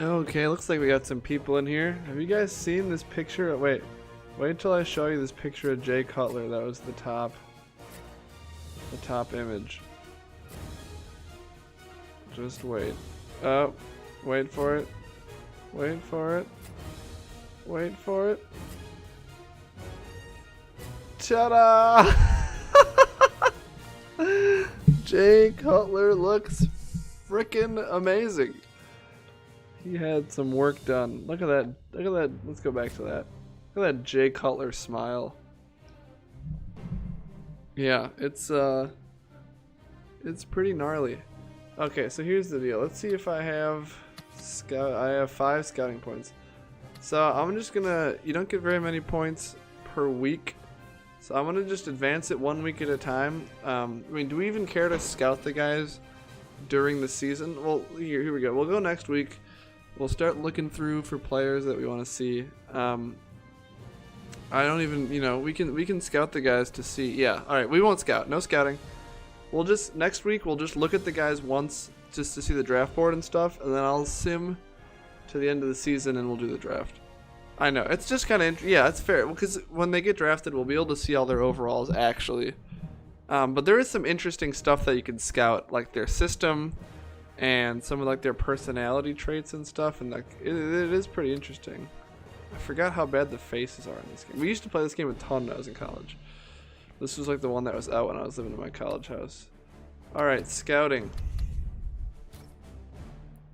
Okay, looks like we got some people in here. Have you guys seen this picture? Wait till I show you this picture of Jay Cutler. That was the top image. Just wait. Oh, wait for it. Wait for it. Wait for it. Ta-da! Jay Cutler looks frickin' amazing. He had some work done. Look at that. Look at that. Let's go back to that. Look at that Jay Cutler smile. Yeah, it's pretty gnarly. Okay, so here's the deal. Let's see if I have I have 5 scouting points. So I'm just gonna. You don't get very many points per week. So I'm gonna just advance it 1 week at a time. I mean, do we even care to scout the guys during the season? Well, here we go. We'll go next week. We'll start looking through for players that we want to see. I don't even, you know, we can scout the guys to see. Yeah, all right, we won't scout. No scouting. We'll just next week we'll just look at the guys once just to see the draft board and stuff, and then I'll sim to the end of the season and we'll do the draft. I know it's just kind of yeah, it's fair because when they get drafted, we'll be able to see all their overalls actually. But there is some interesting stuff that you can scout, like their system. And some of like their personality traits and stuff, and like it is pretty interesting. I forgot how bad the faces are in this game. We used to play this game a ton when I was in college. This was like the one that was out when I was living in my college house. Alright, scouting.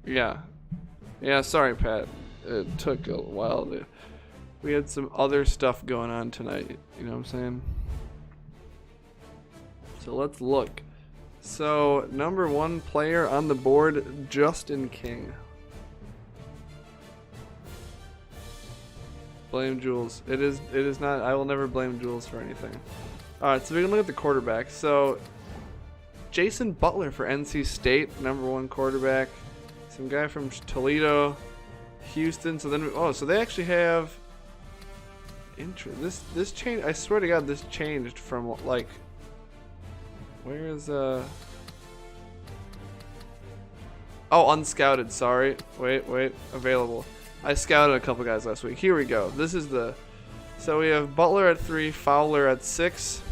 Yeah. Yeah, sorry Pat. It took a while to... We had some other stuff going on tonight, you know what I'm saying? So let's look. So, number 1 player on the board, Justin King. Blame Jules. It is not, I will never blame Jules for anything. Alright, so we can look at the quarterbacks. So, Jason Butler for NC State, number 1 quarterback. Some guy from Toledo, Houston. So then, so they actually have, this change, I swear to God, this changed from like, where is oh, unscouted, sorry. Wait, available. I scouted a couple guys last week. Here we go. This is the, so we have Butler at 3, Fowler at 6.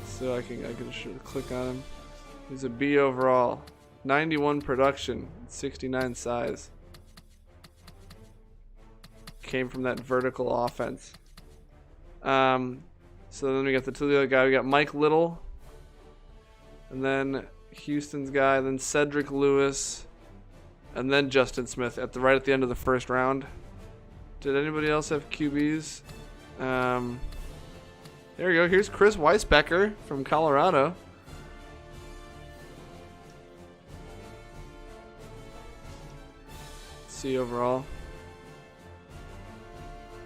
So I can click on him. He's a B overall. 91 production, 69 size. Came from that vertical offense. So then we got the Toledo guy. We got Mike Little. And then Houston's guy, then Cedric Lewis, and then Justin Smith right at the end of the first round. Did anybody else have QBs? There we go. Here's Chris Weisbecker from Colorado. Let's see overall.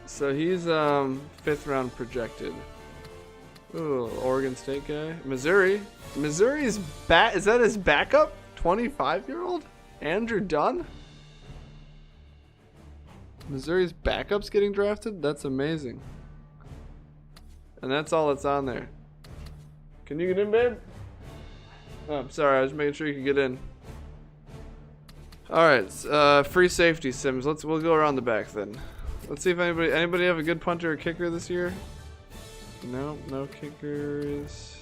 So he's 5th round projected. Ooh, Oregon State guy. Missouri's is that his backup? 25-year-old? Andrew Dunn? Missouri's backup's getting drafted? That's amazing. And that's all that's on there. Can you get in, babe? Oh, I'm sorry, I was making sure you could get in. Alright, free safety sims. We'll go around the back then. Let's see if anybody have a good punter or kicker this year? No kickers.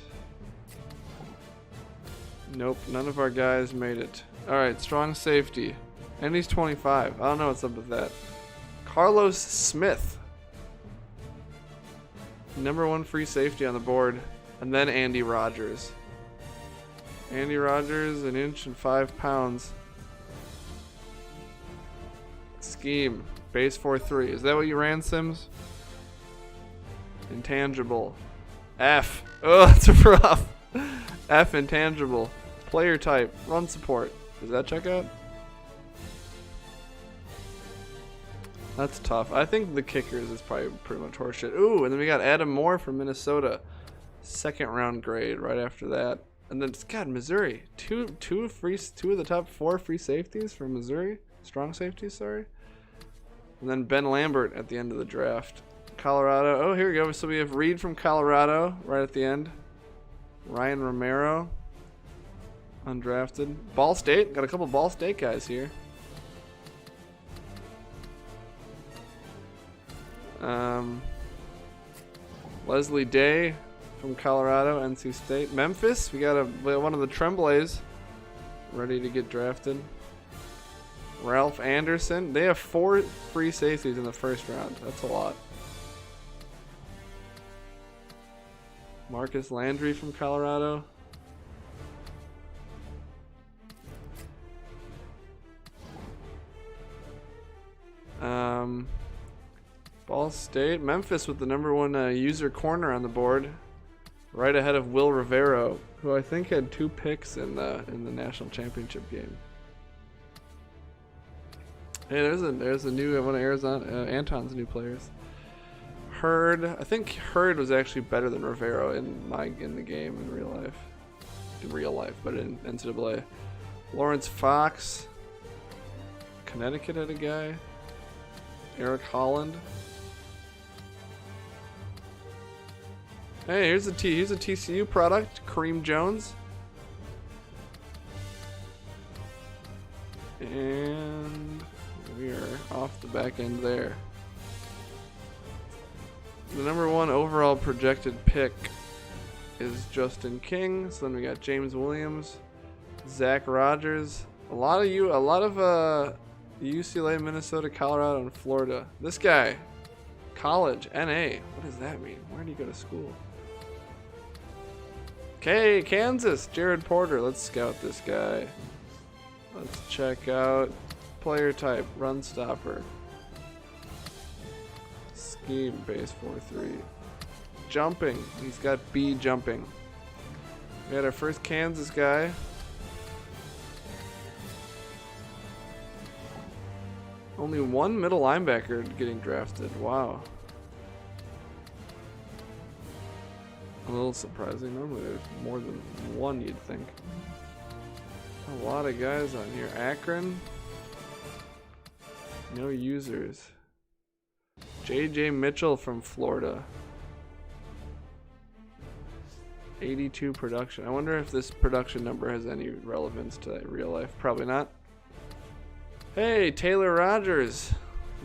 Nope, none of our guys made it. Alright, strong safety. And he's 25. I don't know what's up with that. Carlos Smith. Number 1 free safety on the board. And then Andy Rogers. Andy Rogers, 1 inch and 5 pounds. Scheme. Base 4-3. Is that what you ran, Sims? Intangible. F. Oh, that's rough. F intangible. Player type. Run support. Does that check out? That's tough. I think the kickers is probably pretty much horseshit. Ooh, and then we got Adam Moore from Minnesota. 2nd round grade right after that. And then, God, Missouri. Two of the top 4 free safeties from Missouri. Strong safeties, sorry. And then Ben Lambert at the end of the draft. Colorado. Oh, here we go. So we have Reed from Colorado right at the end. Ryan Romero. Undrafted. Ball State. Got a couple Ball State guys here. Leslie Day from Colorado, NC State. Memphis, we got one of the Tremblays ready to get drafted. Ralph Anderson. They have 4 free safeties in the first round. That's a lot. Marcus Landry from Colorado. Ball State. Memphis with the #1 user corner on the board. Right ahead of Will Rivero, who I think had 2 picks in the national championship game. Hey, there's a new one of Arizona Anton's new players. Hurd. I think Hurd was actually better than Rivero in the game in real life. In real life, but in NCAA. Lawrence Fox. Connecticut had a guy. Eric Holland. Hey, here's a TCU product, Kareem Jones. And we are off the back end there. The #1 overall projected pick is Justin King. So then we got James Williams, Zach Rogers, a lot of UCLA, Minnesota, Colorado, and Florida. This guy, college, NA. What does that mean? Where did he go to school? Okay, Kansas, Jared Porter. Let's scout this guy. Let's check out player type, run stopper. Scheme, base 4-3. Jumping, he's got B jumping. We had our first Kansas guy. Only 1 middle linebacker getting drafted. Wow. A little surprising. Normally there's more than 1, you'd think. A lot of guys on here. Akron. No users. J.J. Mitchell from Florida. 82 production. I wonder if this production number has any relevance to real life. Probably not. Hey, Taylor Rogers.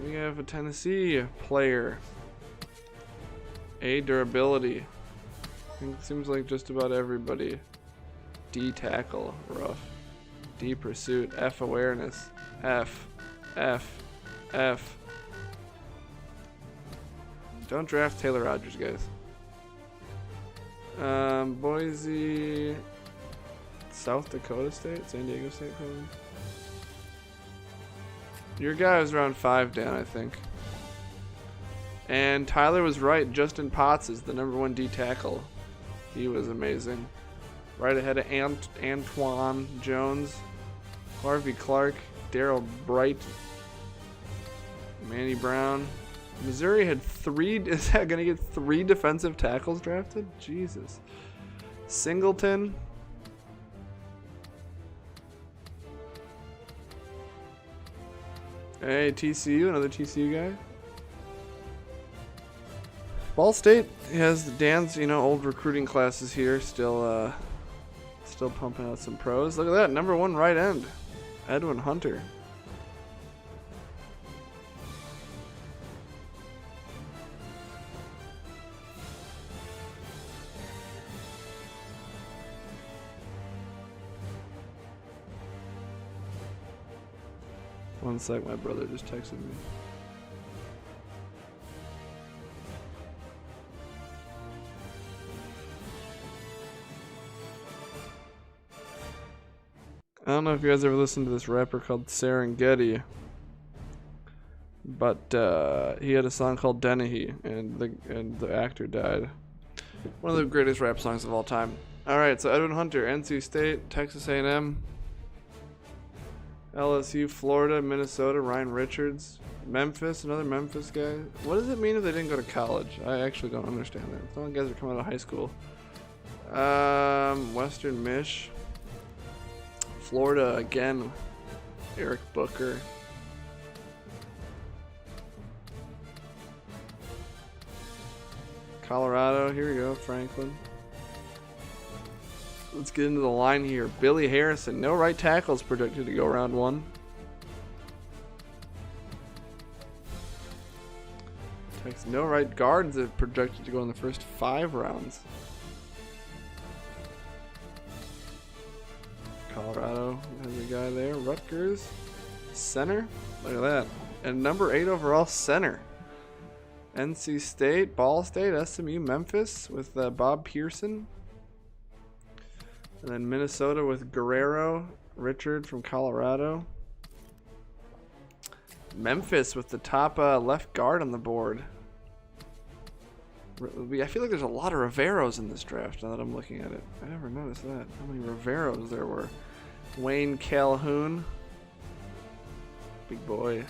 We have a Tennessee player. A durability. It seems like just about everybody. D tackle, rough. D pursuit, F awareness, F. Don't draft Taylor Rogers, guys. Boise, South Dakota State, San Diego State, probably. Your guy was around 5 down, I think. And Tyler was right. Justin Potts is the #1 D tackle. He was amazing. Right ahead of Antoine Jones, Harvey Clark, Darrell Bright, Manny Brown. Missouri had 3. Is that going to get 3 defensive tackles drafted? Jesus. Singleton. Hey, TCU, another TCU guy. Ball State has Dan's, old recruiting classes here, still pumping out some pros. Look at that, #1 right end, Edwin Hunter. One sec, my brother just texted me. I don't know if you guys ever listened to this rapper called Serengeti, but he had a song called Dennehy, and the actor died. One of the greatest rap songs of all time. All right, so Edwin Hunter, NC State, Texas A&M, LSU, Florida, Minnesota, Ryan Richards, Memphis, another Memphis guy. What does it mean if they didn't go to college? I actually don't understand that. Some guys are coming out of high school. Western Mich. Florida again, Eric Booker. Colorado, here we go, Franklin. Let's get into the line here. Billy Harrison, no right tackles predicted to go round 1. Texas. No right guards are projected to go in the first 5 rounds. Colorado has a guy there. Rutgers. Center. Look at that. And number 8 overall center. NC State, Ball State, SMU, Memphis with Bob Pearson. And then Minnesota with Guerrero, Richard from Colorado. Memphis with the top left guard on the board. I feel like there's a lot of Riveros in this draft now that I'm looking at it. I never noticed that. How many Riveros there were. Wayne Calhoun. Big boy.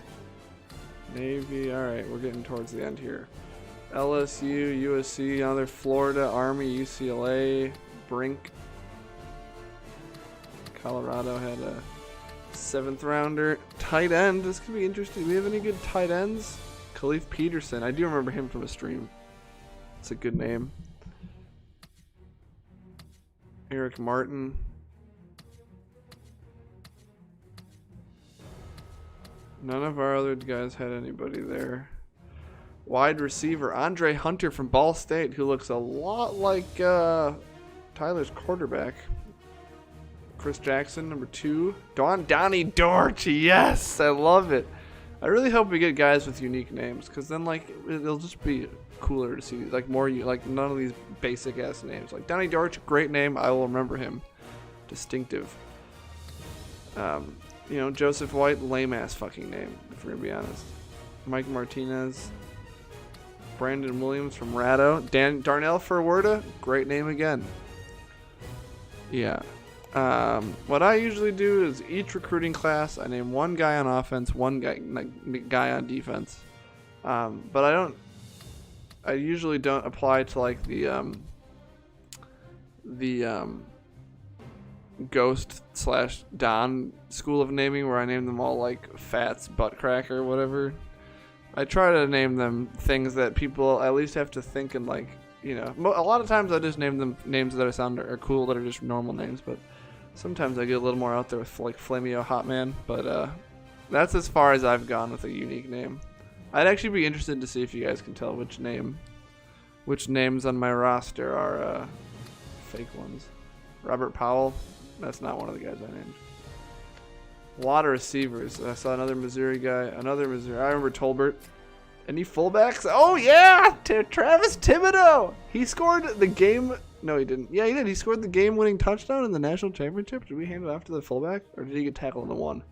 Navy. Alright, we're getting towards the end here. LSU, USC, another Florida, Army, UCLA, Brink. Colorado had a 7th rounder. Tight end. This could be interesting. Do we have any good tight ends? Khalif Peterson. I do remember him from a stream. It's a good name. Eric Martin. None of our other guys had anybody there. Wide receiver Andre Hunter from Ball State, who looks a lot like Tyler's quarterback. Chris Jackson, number 2. Donnie Dortch, yes, I love it. I really hope we get guys with unique names, because then like it'll just be cooler to see like more like none of these basic ass names. Like Donnie Dortch, great name, I will remember him. Distinctive. You know, Joseph White, lame ass fucking name, if we're gonna be honest. Mike Martinez. Brandon Williams from Rado. Darnell Ferwerda, great name again. Yeah. What I usually do is each recruiting class, I name one guy on offense, one guy on defense. But I usually don't apply to like the Ghost / Don school of naming where I name them all like Fats Butt Crack or whatever. I try to name them things that people at least have to think and like, you know, a lot of times I just name them names that I sound are cool that are just normal names, but sometimes I get a little more out there with like Flameo Hotman, but that's as far as I've gone with a unique name. I'd actually be interested to see if you guys can tell which names on my roster are fake ones. Robert Powell, that's not one of the guys I named. A lot of receivers. I saw another Missouri guy. I remember Tolbert. Any fullbacks? Oh, yeah! Travis Thibodeau! He scored the game... No, he didn't. Yeah, he did. He scored the game-winning touchdown in the national championship. Did we hand it off to the fullback? Or did he get tackled in the one?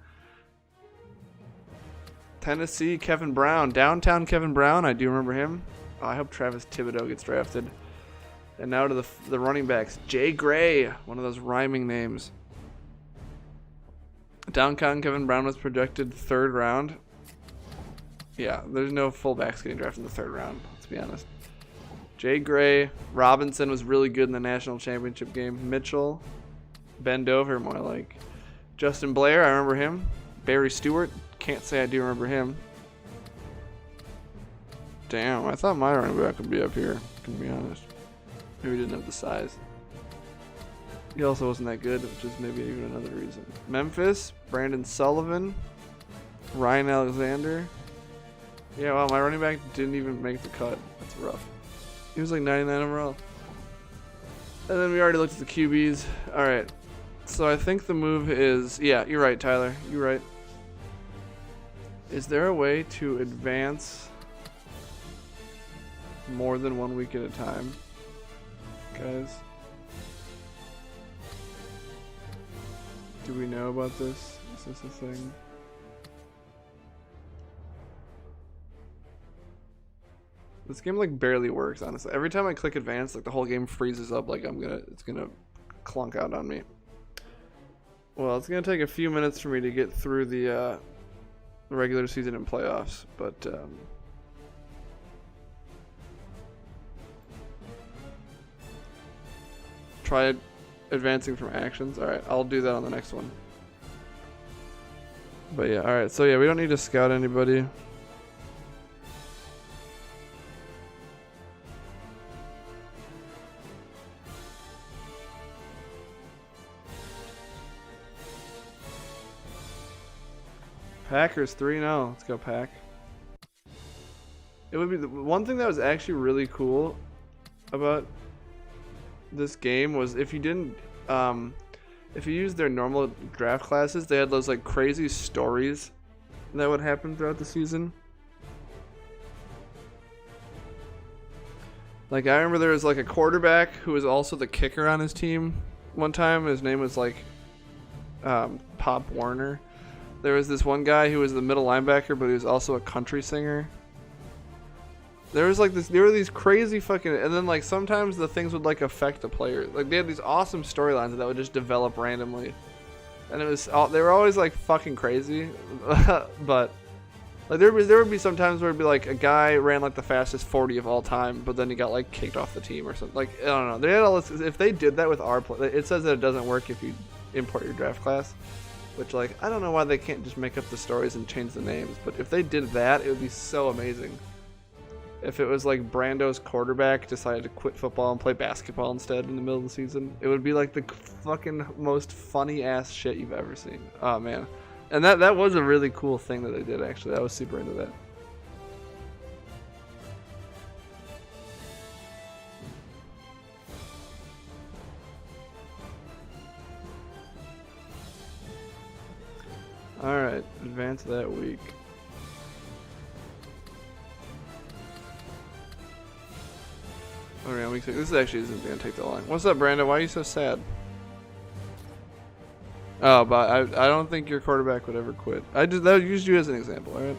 Tennessee, Kevin Brown. Downtown Kevin Brown. I do remember him. Oh, I hope Travis Thibodeau gets drafted. And now to the running backs. Jay Gray. One of those rhyming names. Downtown Kevin Brown was projected 3rd round. Yeah, there's no fullbacks getting drafted in the 3rd round, let's be honest. Jay Gray. Robinson was really good in the national championship game. Mitchell. Ben Dover, more like. Justin Blair, I remember him. Barry Stewart. Can't say I do remember him. Damn, I thought my running back would be up here, to be honest. Maybe he didn't have the size. He also wasn't that good, which is maybe even another reason. Memphis, Brandon Sullivan, Ryan Alexander. Yeah, wow, my running back didn't even make the cut. That's rough. He was like 99 overall. And then we already looked at the QBs. Alright, so I think the move is... Yeah, you're right, Tyler. You're right. Is there a way to advance more than 1 week at a time, guys? Do we know about this? Is this a thing? This game like barely works, honestly. Every time I click advance, like the whole game freezes up like it's gonna clunk out on me. Well, it's gonna take a few minutes for me to get through the regular season and playoffs, but try advancing from actions. Alright, I'll do that on the next one. But yeah, alright, so yeah, we don't need to scout anybody. Packers 3-0. Let's go, Pack. It would be the one thing that was actually really cool about this game was if you didn't, if you used their normal draft classes, they had those like crazy stories that would happen throughout the season. Like I remember there was like a quarterback who was also the kicker on his team one time. His name was like Pop Warner. There was this one guy who was the middle linebacker, but he was also a country singer. There was like this, there were these crazy fucking, and then like sometimes the things would like affect the player. Like they had these awesome storylines that would just develop randomly, and it was they were always like fucking crazy, but like there would be some times where it'd be like a guy ran like the fastest 40 of all time, but then he got like kicked off the team or something. Like I don't know. They had all this. If they did that with our play, it says that it doesn't work if you import your draft class. Which, like, I don't know why they can't just make up the stories and change the names. But if they did that, it would be so amazing. If it was like Brando's quarterback decided to quit football and play basketball instead in the middle of the season, it would be like the fucking most funny ass shit you've ever seen. Oh man, and that was a really cool thing that they did actually. I was super into that. All right, advance that week. Okay, week 6. This actually isn't gonna take that long. What's up, Brando? Why are you so sad? Oh, but I don't think your quarterback would ever quit. That used you as an example, all right?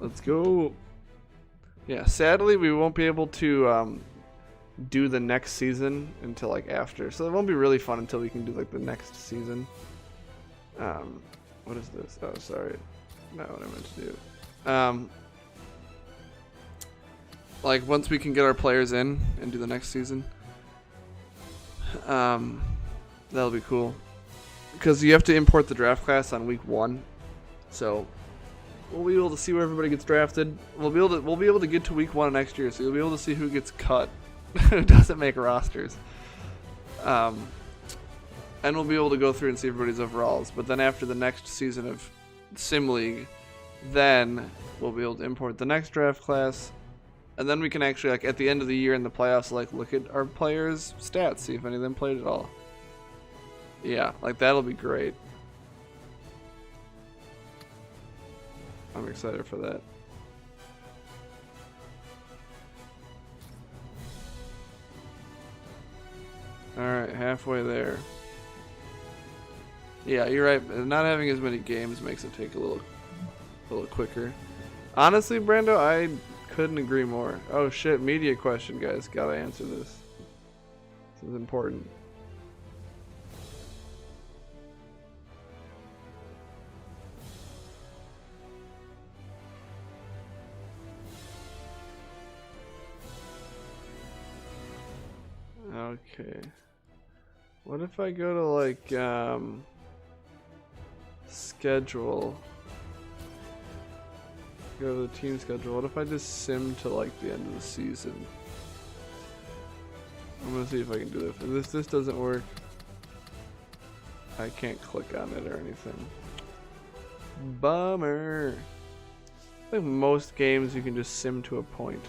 Let's go. Yeah, sadly we won't be able to do the next season until like after, so it won't be really fun until we can do like the next season. What is this? Oh, sorry, not what I meant to do. Like once we can get our players in and do the next season, that'll be cool. Because you have to import the draft class on week 1, so we'll be able to see where everybody gets drafted. We'll be able to get to week 1 next year, so you'll be able to see who gets cut, who doesn't make rosters, and we'll be able to go through and see everybody's overalls. But then after the next season of Sim League, then we'll be able to import the next draft class, and then we can actually like at the end of the year in the playoffs like look at our players' stats, see if any of them played at all. Yeah, like that'll be great. I'm excited for that. Alright, halfway there. Yeah, you're right. Not having as many games makes it take a little quicker. Honestly, Brando, I couldn't agree more. Oh shit, media question, guys. Gotta answer this. This is important. Okay. What if I go to like schedule? Go to the team schedule. What if I just sim to like the end of the season? I'm gonna see if I can do this. If this doesn't work, I can't click on it or anything. Bummer. I think most games you can just sim to a point.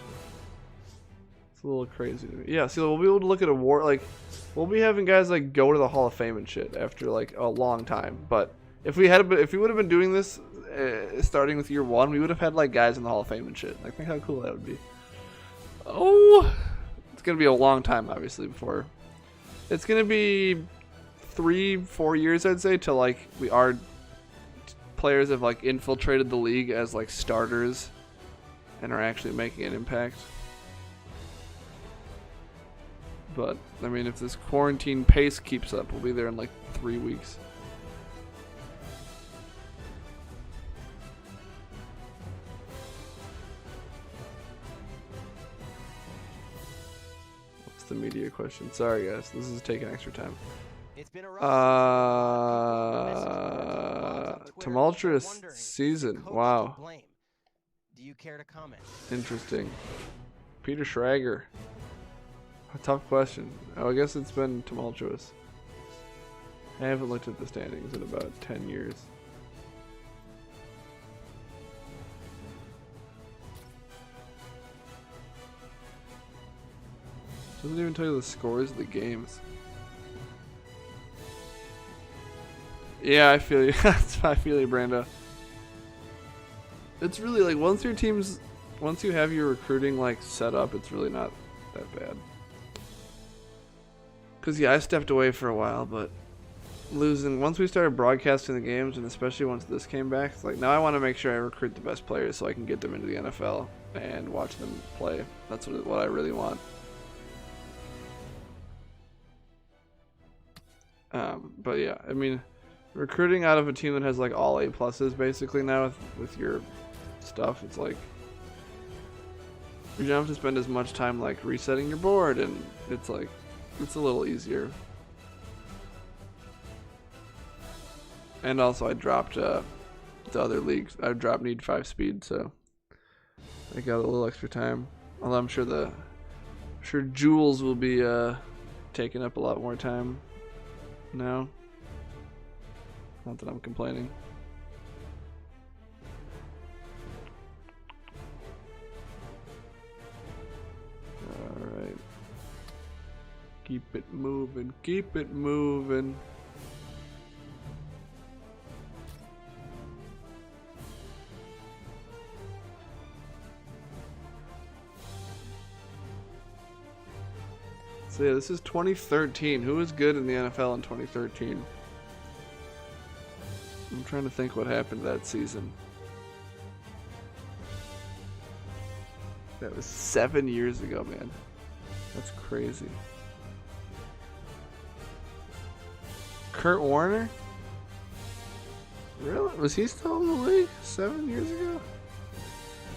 It's a little crazy to me. Yeah, see, we'll be able to look at award, like, we'll be having guys like go to the Hall of Fame and shit after like a long time. But if we would have been doing this starting with year 1, we would have had like guys in the Hall of Fame and shit. Like, think how cool that would be. Oh, it's gonna be a long time, obviously. Before it's gonna be 3-4 years, I'd say, till like our players have like infiltrated the league as like starters and are actually making an impact. But I mean, if this quarantine pace keeps up, we'll be there in like 3 weeks. What's the media question? Sorry guys, this is taking extra time. It's been a Tumultuous season. Wow. Do you care to comment? Interesting. Peter Schrager. A tough question. Oh, I guess it's been tumultuous. I haven't looked at the standings in about 10 years. Doesn't even tell you the scores of the games. Yeah, I feel you. I feel you, Brando. It's really like once you have your recruiting like set up, it's really not that bad. Cause yeah, I stepped away for a while, but once we started broadcasting the games, and especially once this came back, it's like now I want to make sure I recruit the best players so I can get them into the NFL and watch them play. That's what I really want. But yeah, I mean, recruiting out of a team that has like all A pluses basically now with your stuff, it's like you don't have to spend as much time like resetting your board, and it's like it's a little easier. And also I dropped the other leagues. I dropped Need 5 Speed, so I got a little extra time. Although I'm sure Jules will be taking up a lot more time now. Not that I'm complaining. Alright. Keep it moving, keep it moving. So yeah, this is 2013. Who was good in the NFL in 2013? I'm trying to think what happened that season. That was 7 years ago, man. That's crazy. Kurt Warner? Really? Was he still in the league 7 years ago?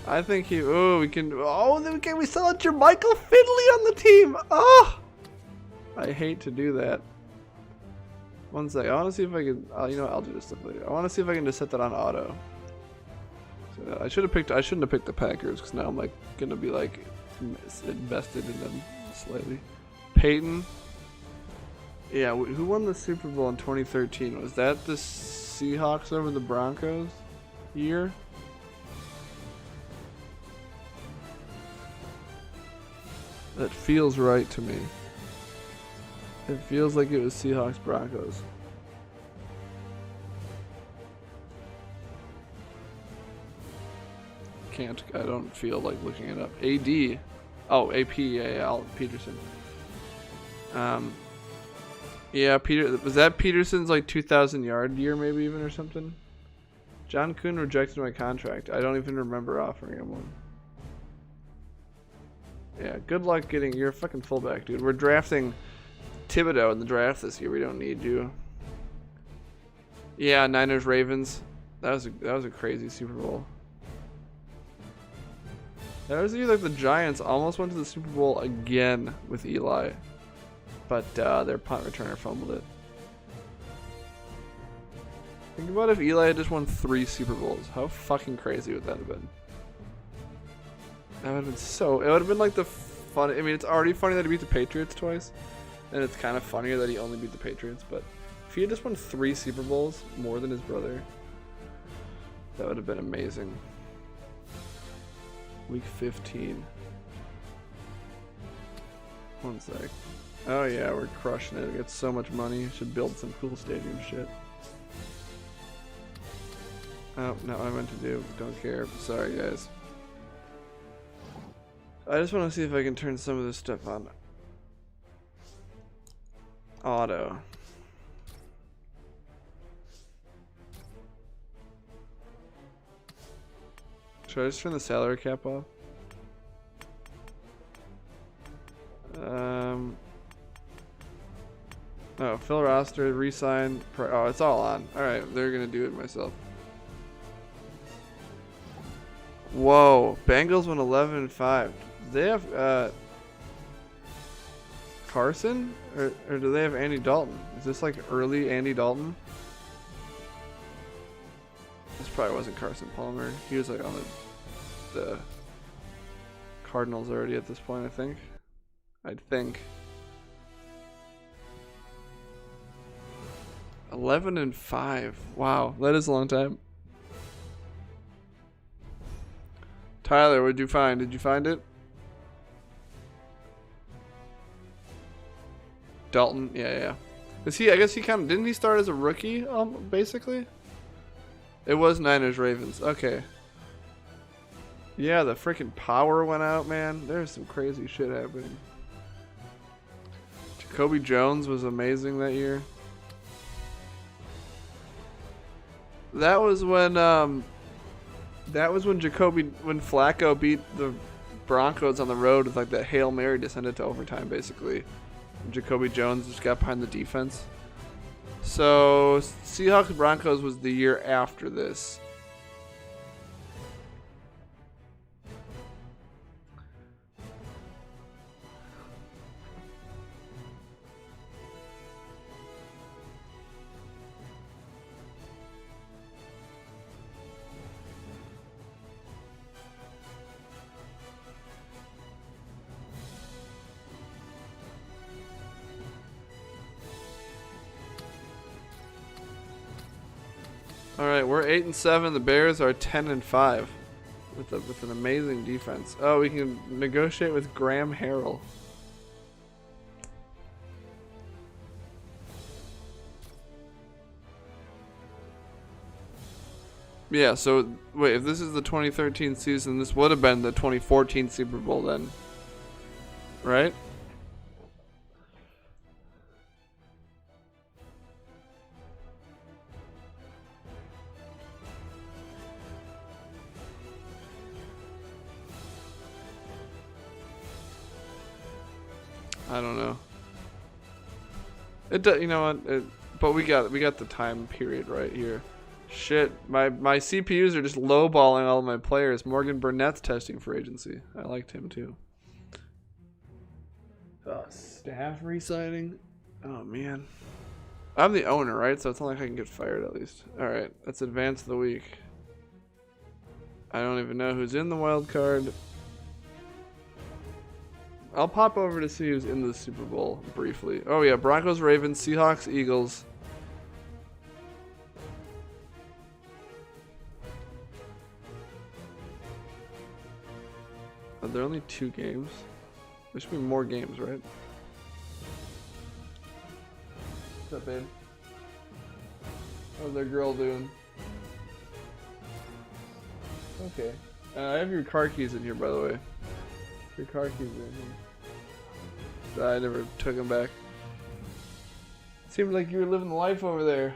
I think he. Oh, we can. Oh, we still have Jermichael Finley on the team. Oh, I hate to do that. One sec. I want to see if I can. You know what, I'll do this stuff later. I want to see if I can just set that on auto. So I shouldn't have picked the Packers because now I'm like gonna be like invested in them slightly. Peyton. Yeah, who won the Super Bowl in 2013? Was that the Seahawks over the Broncos year? That feels right to me. It feels like it was Seahawks Broncos. I don't feel like looking it up. AD. Oh, AP. Yeah, Al Peterson. Yeah, was that Peterson's like 2,000 yard year maybe even or something? John Kuhn rejected my contract. I don't even remember offering him one. Yeah, good luck getting. You're a fucking fullback, dude. We're drafting Thibodeau in the draft this year. We don't need you. Yeah, Niners Ravens. That was a crazy Super Bowl. That was the year like the Giants almost went to the Super Bowl again with Eli, but their punt returner fumbled it. Think about if Eli had just won 3 Super Bowls. How fucking crazy would that have been? That would have been so. It would have been like the fun. I mean, it's already funny that he beat the Patriots twice, and it's kind of funnier that he only beat the Patriots. But if he had just won 3 Super Bowls, more than his brother, that would have been amazing. Week 15. One sec. Oh yeah, we're crushing it. We got so much money. Should build some cool stadium shit. Oh, not what I meant to do. Don't care. Sorry, guys. I just want to see if I can turn some of this stuff on auto. Should I just turn the salary cap off? Oh, fill roster, resign. Oh, it's all on. Alright, they're gonna do it myself. Whoa, Bengals went 11-5. Do they have Carson? Or do they have Andy Dalton? Is this like early Andy Dalton? probably wasn't Carson Palmer. He was like on the Cardinals already at this point, I think. I'd think. 11-5. Wow, that is a long time. Tyler, what did you find? Did you find it? Dalton, yeah. Is he? I guess he kind of didn't he start as a rookie? Basically. It was Niners Ravens. Okay. Yeah, the freaking power went out, man. There's some crazy shit happening. Jacoby Jones was amazing that year. That was when when Flacco beat the Broncos on the road with like that Hail Mary descended to overtime basically. Jacoby Jones just got behind the defense. So Seahawks Broncos was the year after this. All right, we're 8-7. The Bears are 10-5, with an amazing defense. Oh, we can negotiate with Graham Harrell. Yeah. So wait, if this is the 2013 season, this would have been the 2014 Super Bowl then, right? I don't know. It you know what? But we got the time period right here. Shit, my CPUs are just lowballing all of my players. Morgan Burnett's testing for agency. I liked him too. Staff re-signing. Oh man, I'm the owner, right? So it's not like I can get fired at least. All right, let's advance the week. I don't even know who's in the wild card. I'll pop over to see who's in the Super Bowl briefly. Oh yeah, Broncos, Ravens, Seahawks, Eagles. Are there only 2 games? There should be more games, right? What's up, babe? How's their girl doing? Okay. I have your car keys in here, by the way. Your car keys are in here. I never took them back. Seemed like you were living the life over there.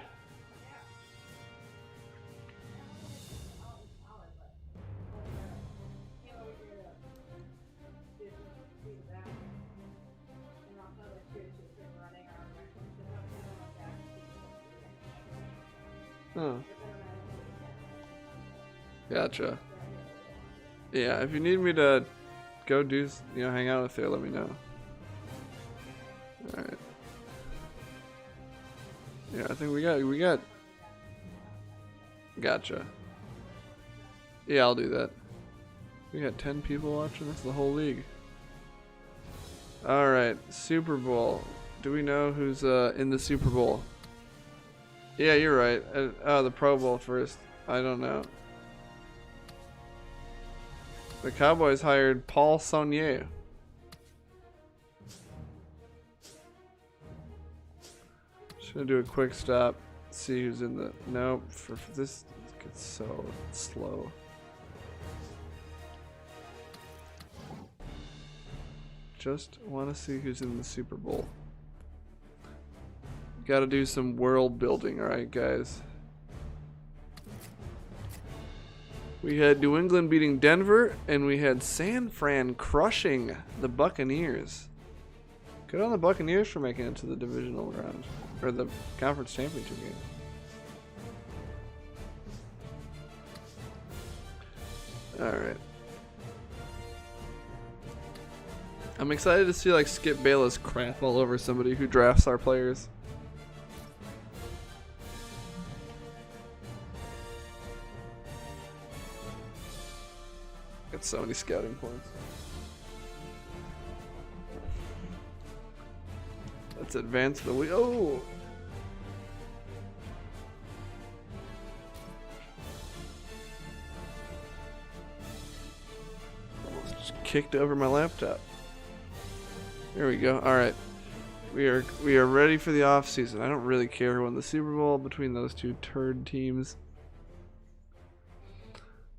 Huh. Gotcha. Yeah, if you need me to go hang out with you, let me know. Alright. Yeah, I think we got. Gotcha. Yeah, I'll do that. We got 10 people watching. That's the whole league. Alright, Super Bowl. Do we know who's in the Super Bowl? Yeah, you're right. The Pro Bowl first. I don't know. The Cowboys hired Paul Saunier. Just gonna do a quick stop. See who's in the. Nope. For this gets so slow. Just want to see who's in the Super Bowl. Got to do some world building, alright, guys. We had New England beating Denver, and we had San Fran crushing the Buccaneers. Good on the Buccaneers for making it to the divisional round, or the conference championship game. Alright. I'm excited to see like Skip Bayless crap all over somebody who drafts our players. Got so many scouting points. Let's advance the week. Oh! Almost just kicked over my laptop. There we go. All right. We are ready for the off season. I don't really care who won the Super Bowl between those two turd teams.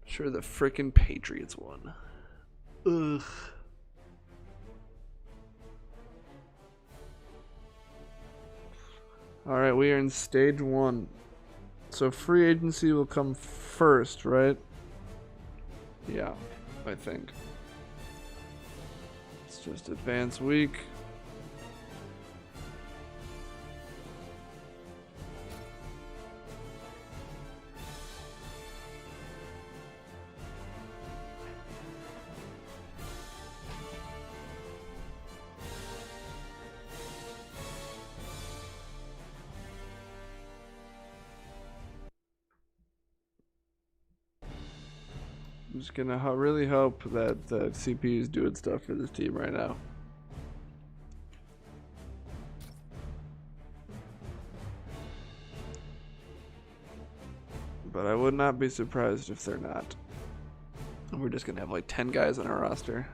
Sure, the frickin' Patriots won. Ugh. All right, we are in stage 1. So free agency will come first, right? Yeah, I think. It's just advance week. I'm just gonna really hope that the CPU is doing stuff for this team right now. But I would not be surprised if they're not. We're just gonna have like 10 guys on our roster.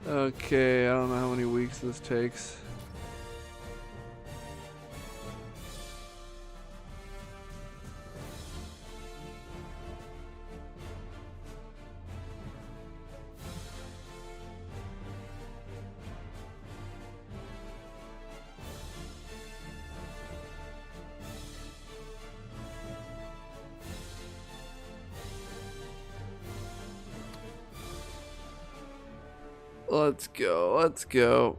Okay, I don't know how many weeks this takes. Let's go, let's go.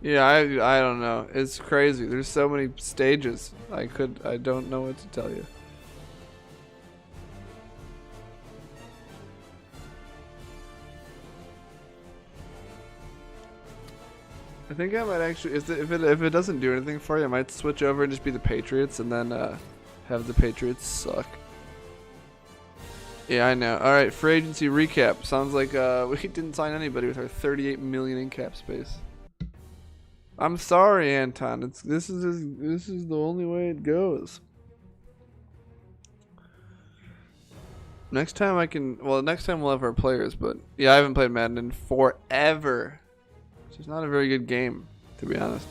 Yeah, I don't know. It's crazy. There's so many stages. I don't know what to tell you. I think I might actually, if it doesn't do anything for you, I might switch over and just be the Patriots and then have the Patriots suck. Yeah, I know. All right, free agency recap. Sounds like we didn't sign anybody with our 38 million in cap space. I'm sorry, Anton. This is the only way it goes. Next time next time we'll have our players, but yeah, I haven't played Madden in forever. It's just not a very good game, to be honest.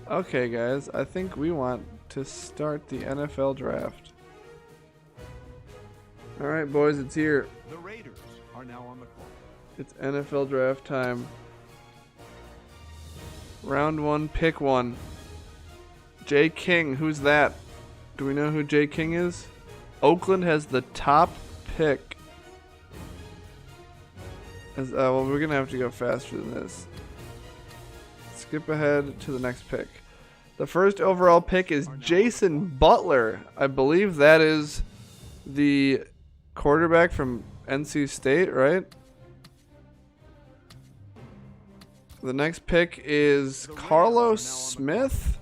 Okay, guys, I think we want to start the NFL draft. All right, boys, it's here. The Raiders are now on the clock. It's NFL draft time. Round 1, pick 1. Jay King, who's that? Do we know who Jay King is? Oakland has the top pick. Well, we're going to have to go faster than this. Skip ahead to the next pick. The first overall pick is Jason Butler. I believe that is the quarterback from NC State, right? The next pick is Carlos Smith.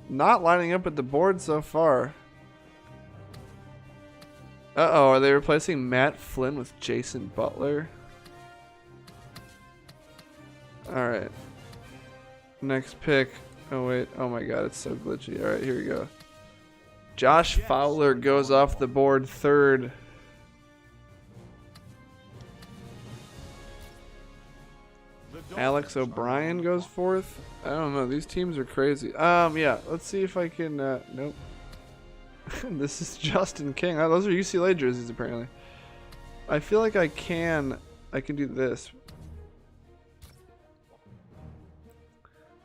Not lining up at the board so far. Uh-oh, are they replacing Matt Flynn with Jason Butler? Alright. Next pick. Oh, wait. Oh, my God. It's so glitchy. Alright, here we go. Josh Fowler goes off the board third. Alex O'Brien goes fourth. I don't know. These teams are crazy. Yeah. Let's see if I can... nope. This is Justin King. Oh, those are UCLA jerseys, apparently. I feel like I can do this.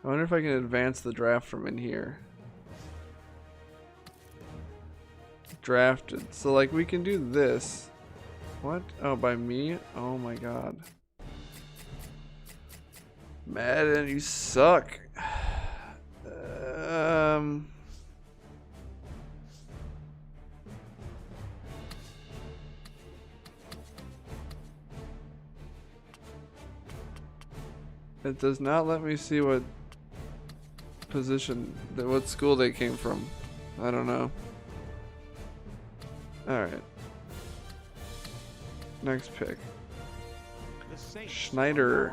I wonder if I can advance the draft from in here. Drafted. So like we can do this. What? Oh, by me? Oh my god. Madden, you suck. It does not let me see what position, what school they came from. I don't know. Alright. Next pick. Schneider.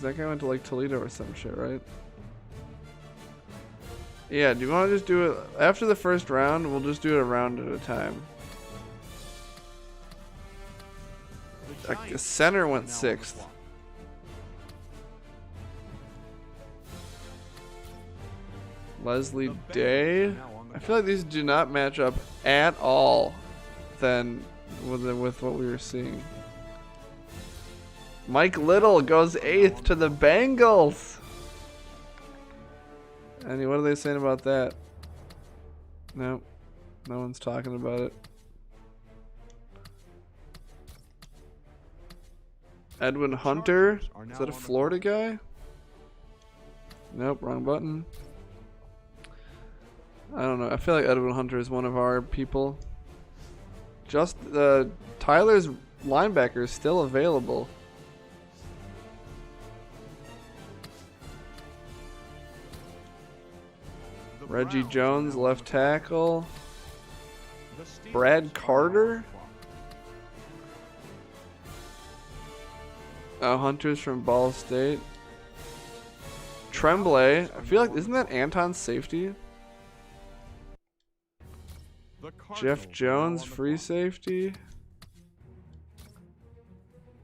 That guy went to like Toledo or some shit, right? Yeah, do you want to just do it after the first round? We'll just do it a round at a time. A center went 6th. Leslie Day. I feel like these do not match up at all then with what we were seeing. Mike Little goes 8th to the Bengals. Annie, what are they saying about that? No, no one's talking about it. Edwin Hunter. Is that a Florida guy? Nope, wrong button. I don't know. I feel like Edwin Hunter is one of our people. Just Tyler's linebacker is still available. Reggie Jones, left tackle. Brad Carter. Hunter's from Ball State. Tremblay. I feel like, isn't that Anton's safety? Jeff Jones, free safety.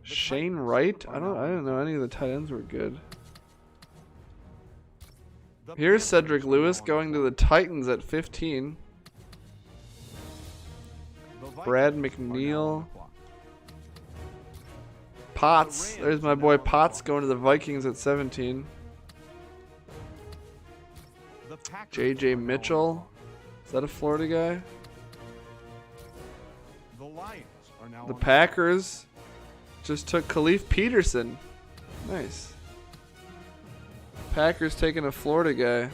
Shane Wright. I didn't know any of the tight ends were good. Here's Cedric Lewis going to the Titans at 15. Brad McNeil. Potts. There's my boy Potts going to the Vikings at 17. JJ Mitchell. Is that a Florida guy? The Packers just took Khalif Peterson. Nice. Packers taking a Florida guy.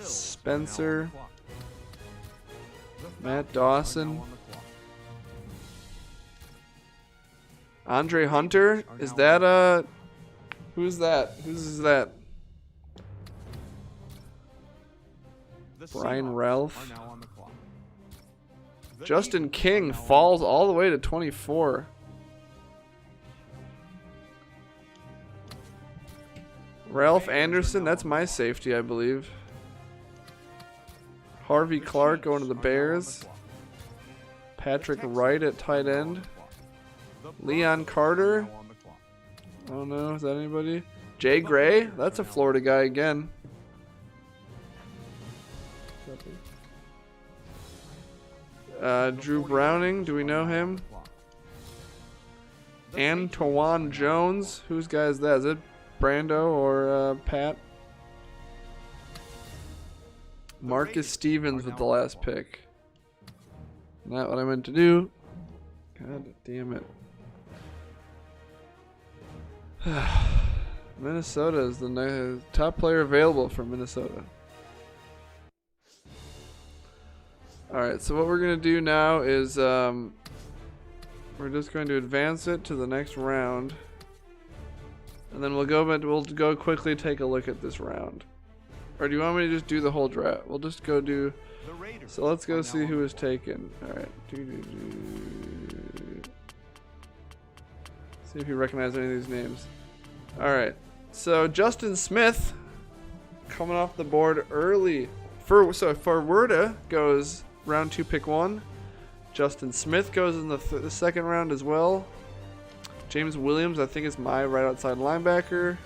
Spencer. Matt Dawson. Andre Hunter. Is that who's that? Who's that? Brian Ralph. Justin King falls all the way to 24. Ralph Anderson, that's my safety, I believe. Harvey Clark going to the Bears. Patrick Wright at tight end. Leon Carter. I don't know, is that anybody? Jay Gray, that's a Florida guy again. Drew Browning, do we know him? Antoine Jones, whose guy is that? Is it Brando or Pat? Marcus Stevens with the last pick. Not what I meant to do. God damn it. Minnesota is the top player available for Minnesota. Alright, so what we're going to do now is we're just going to advance it to the next round. And then we'll go quickly take a look at this round. Or do you want me to just do the whole draft? We'll just go do. So let's go see who was taken. Alright. See if you recognize any of these names. Alright. So Justin Smith coming off the board early. So Werda goes round 2, pick 1. Justin Smith goes in the second round as well. James Williams, I think, is my right outside linebacker.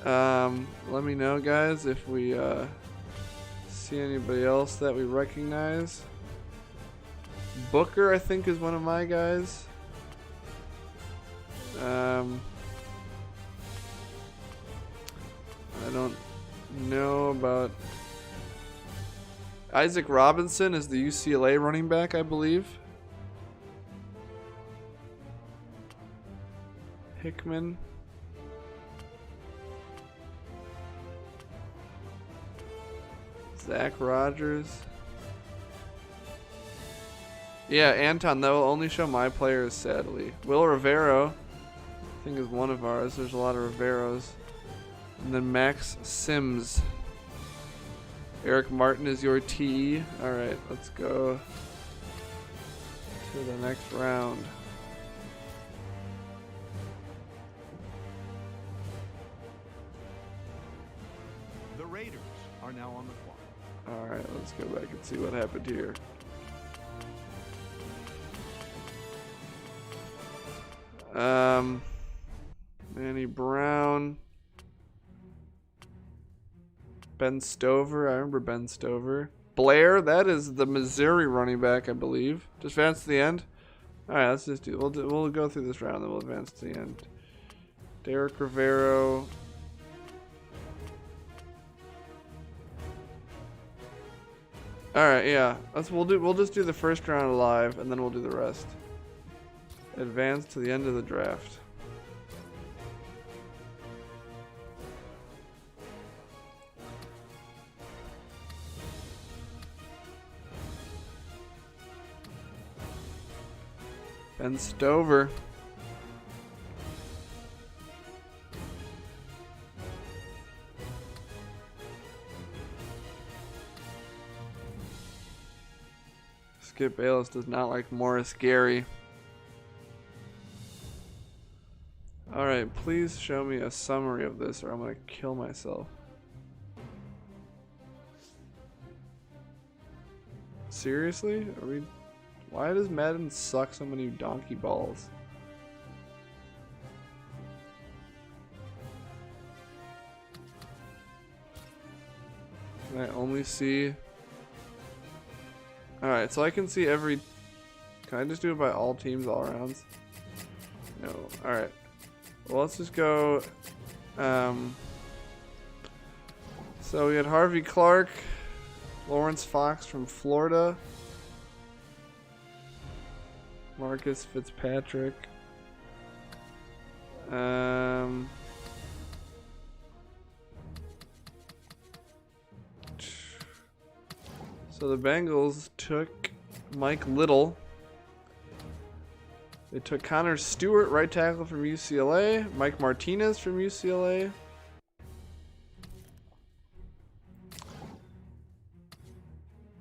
Let me know, guys, if we see anybody else that we recognize. Booker, I think, is one of my guys. I don't know about Isaac Robinson is the UCLA running back, I believe. Hickman. Zach Rogers. Yeah, Anton, that will only show my players, sadly. Will Rivero, I think, is one of ours. There's a lot of Riveros. And then Max Sims. Eric Martin is your TE. Alright, let's go to the next round. The Raiders are now on the clock. Alright, let's go back and see what happened here. Manny Brown. Ben Stover, I remember Ben Stover. Blair, that is the Missouri running back, I believe. Just advance to the end. All right, let's just we'll go through this round, then we'll advance to the end. Derek Rivero. All right, yeah. We'll just do the first round live, and then we'll do the rest. Advance to the end of the draft. Ben Stover. Skip Bayless does not like Morris Gary. Alright, please show me a summary of this or I'm gonna kill myself. Seriously? Are we... Why does Madden suck so many donkey balls? Can I only see... Alright, so I can see every... Can I just do it by all teams, all rounds? No. Alright. Well, let's just go... So we had Harvey Clark, Lawrence Fox from Florida, Marcus Fitzpatrick. So the Bengals took Mike Little. They took Connor Stewart, right tackle from UCLA. Mike Martinez from UCLA.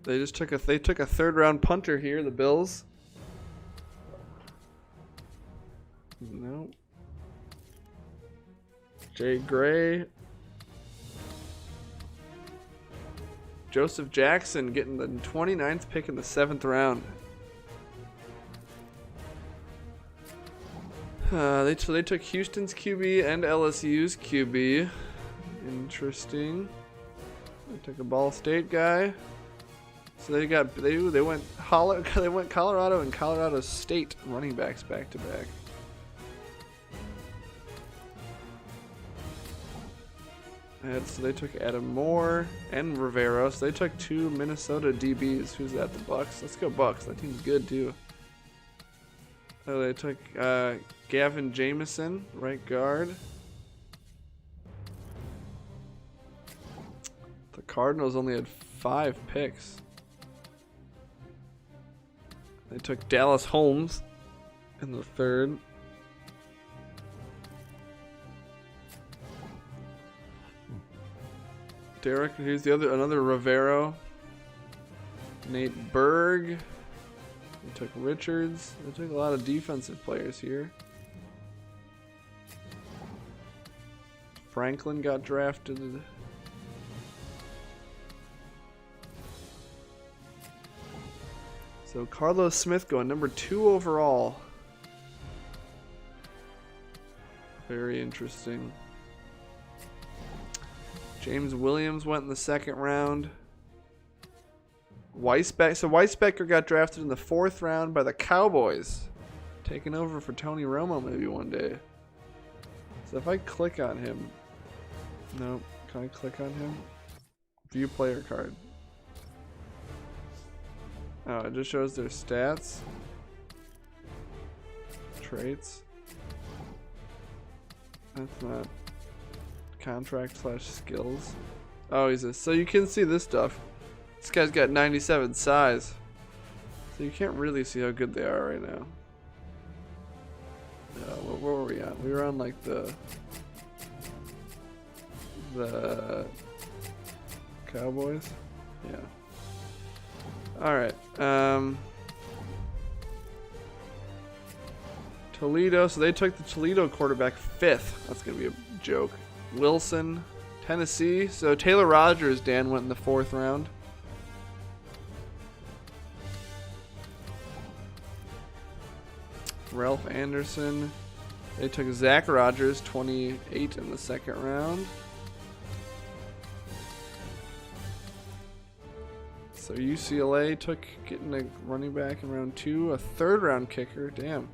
They took a third round punter here, the Bills. No. Jay Gray. Joseph Jackson getting the 29th pick in the 7th round. They took Houston's QB and LSU's QB. Interesting. They took a Ball State guy. So they went Colorado and Colorado State running backs back to back. So they took Adam Moore and Rivero. So they took 2 Minnesota DBs. Who's that? The Bucks. Let's go Bucks. That team's good too. Oh, they took Gavin Jamison, right guard. The Cardinals only had 5 picks. They took Dallas Holmes in the 3rd. Derek, here's another Rivero. Nate Berg. They took Richards. They took a lot of defensive players here. Franklin got drafted. So Carlos Smith going number 2 overall. Very interesting. James Williams went in the 2nd round. Weisbecker got drafted in the 4th round by the Cowboys. Taking over for Tony Romo maybe one day. So if I click on him, nope. Can I click on him? View player card. Oh, it just shows their stats, traits. That's not contract / skills. Oh, he's a, so you can see this stuff. This guy's got 97 size. So you can't really see how good they are right now. What were we on? We were on like the Cowboys? Yeah. Alright. Toledo. So they took the Toledo quarterback 5th. That's going to be a joke. Wilson. Tennessee. So Taylor Rogers, Dan, went in the 4th round. Ralph Anderson. They took Zach Rogers, 28 in the 2nd round. So UCLA took getting a running back in round 2, a 3rd round kicker. Damn.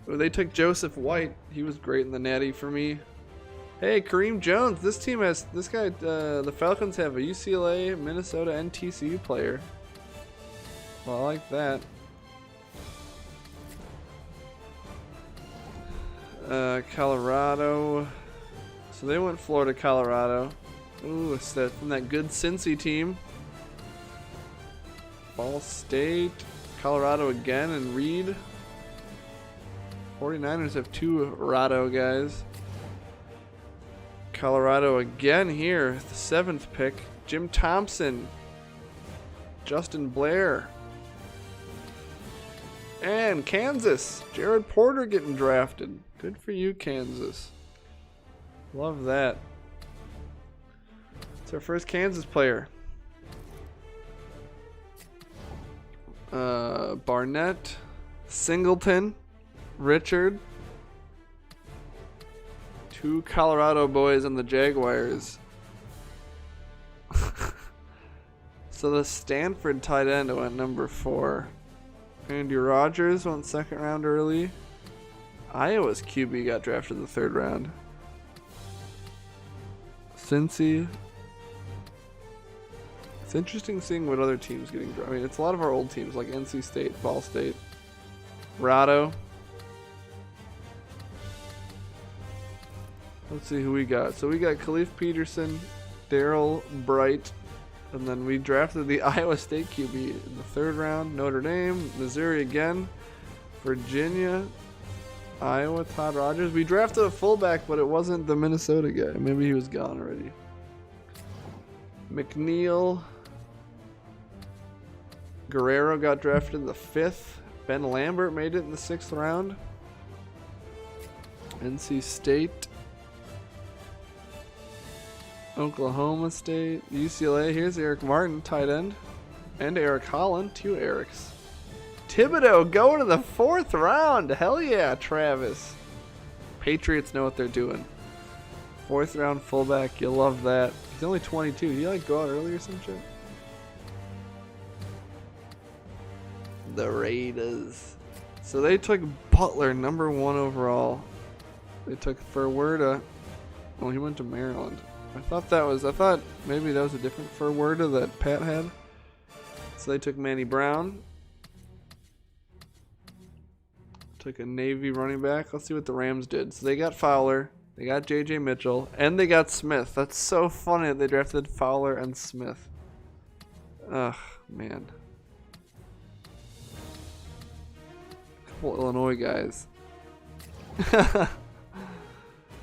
Oh, they took Joseph White. He was great in the Natty for me. Hey, Kareem Jones. This team has this guy. The Falcons have a UCLA, Minnesota, and TCU player. Well, I like that. Colorado. So they went Florida, Colorado. Ooh, it's that from that good Cincy team. Ball State, Colorado again, and Reed. 49ers have 2 Rado guys. Colorado again here, the 7th pick. Jim Thompson, Justin Blair. And Kansas, Jared Porter getting drafted. Good for you, Kansas. Love that. It's our first Kansas player. Barnett, Singleton, Richard. 2 Colorado boys and the Jaguars. So the Stanford tight end went number 4. Andy Rogers went 2nd round early. Iowa's QB got drafted in the 3rd round. Cincy. It's interesting seeing what other teams getting drafted. I mean, it's a lot of our old teams like NC State, Ball State, Rado. Let's see who we got. So we got Khalif Peterson, Darrell Bright, and then we drafted the Iowa State QB in the 3rd round. Notre Dame, Missouri again, Virginia, Iowa, Todd Rogers. We drafted a fullback, but it wasn't the Minnesota guy. Maybe he was gone already. McNeil. Guerrero got drafted in the 5th. Ben Lambert made it in the 6th round. NC State. Oklahoma State. UCLA. Here's Eric Martin, tight end. And Eric Holland. 2 Erics. Thibodeau going to the 4th round. Hell yeah, Travis. Patriots know what they're doing. 4th round fullback. You'll love that. He's only 22. Did he like go out early or some shit? The Raiders. So they took Butler, number 1 overall. They took Ferwerda. Oh, he went to Maryland. I thought maybe that was a different Ferwerda that Pat had. So they took Manny Brown. Took a Navy running back. Let's see what the Rams did. So they got Fowler. They got J.J. Mitchell. And they got Smith. That's so funny that they drafted Fowler and Smith. Ugh, man. Couple Illinois guys.